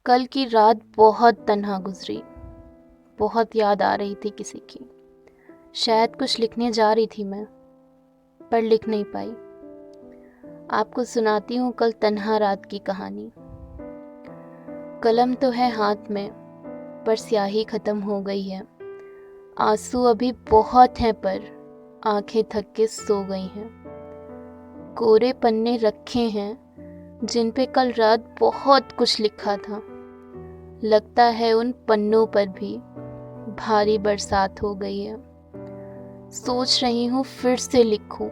कल की रात बहुत तन्हा गुजरी। बहुत याद आ रही थी किसी की। शायद कुछ लिखने जा रही थी मैं, पर लिख नहीं पाई। आपको सुनाती हूँ कल तन्हा रात की कहानी। कलम तो है हाथ में, पर स्याही ख़त्म हो गई है। आंसू अभी बहुत हैं, पर आंखें थक के सो गई हैं। कोरे पन्ने रखे हैं जिन पे कल रात बहुत कुछ लिखा था। लगता है उन पन्नों पर भी भारी बरसात हो गई है। सोच रही हूँ फिर से लिखूं,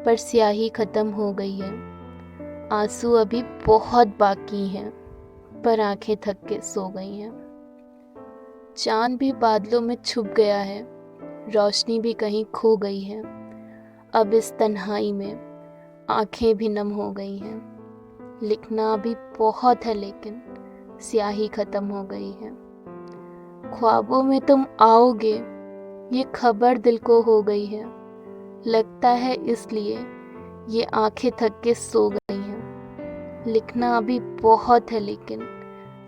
पर स्याही ख़त्म हो गई है। आंसू अभी बहुत बाकी हैं, पर आंखें थक के सो गई हैं। चांद भी बादलों में छुप गया है, रोशनी भी कहीं खो गई है। अब इस तन्हाई में आंखें भी नम हो गई हैं। लिखना अभी बहुत है, लेकिन स्याही ख़त्म हो गई है। ख्वाबों में तुम आओगे, ये खबर दिल को हो गई है। लगता है इसलिए ये आंखें थक के सो गई हैं। लिखना अभी बहुत है, लेकिन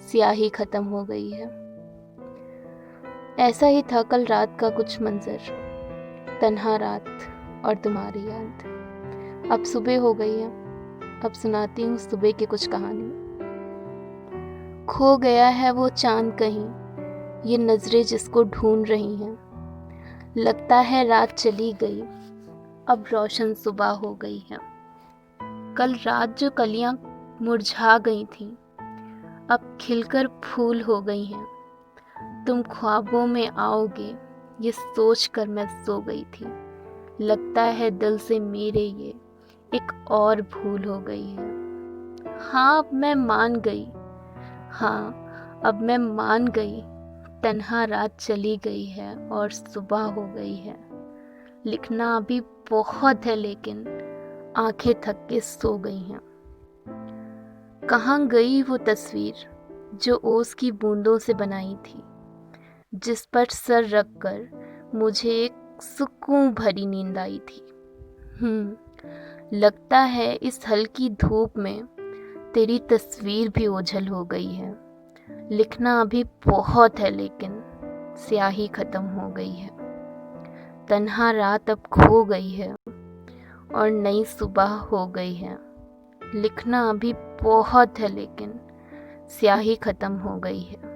स्याही ख़त्म हो गई है। ऐसा ही था कल रात का कुछ मंजर, तन्हा रात और तुम्हारी याद। अब सुबह हो गई है, अब सुनाती हूँ सुबह की कुछ कहानी। खो गया है वो चांद कहीं, ये नजरें जिसको ढूंढ रही हैं। लगता है रात चली गई, अब रोशन सुबह हो गई है। कल रात जो कलियां मुरझा गई थीं, अब खिलकर फूल हो गई हैं। तुम ख्वाबों में आओगे, ये सोच कर मैं सो गई थी। लगता है दिल से मेरे ये एक और भूल हो गई है। हाँ अब मैं मान गई, हाँ अब मैं मान गई। तन्हा रात चली गई है और सुबह हो गई है। लिखना अभी बहुत है, लेकिन आंखें थक के सो गई हैं। कहाँ गई वो तस्वीर जो ओस की बूंदों से बनाई थी, जिस पर सर रखकर मुझे एक सुकून भरी नींद आई थी। लगता है इस हल्की धूप में तेरी तस्वीर भी ओझल हो गई है। लिखना अभी बहुत है, लेकिन स्याही ख़त्म हो गई है। तन्हा रात अब खो गई है और नई सुबह हो गई है। लिखना अभी बहुत है, लेकिन स्याही ख़त्म हो गई है।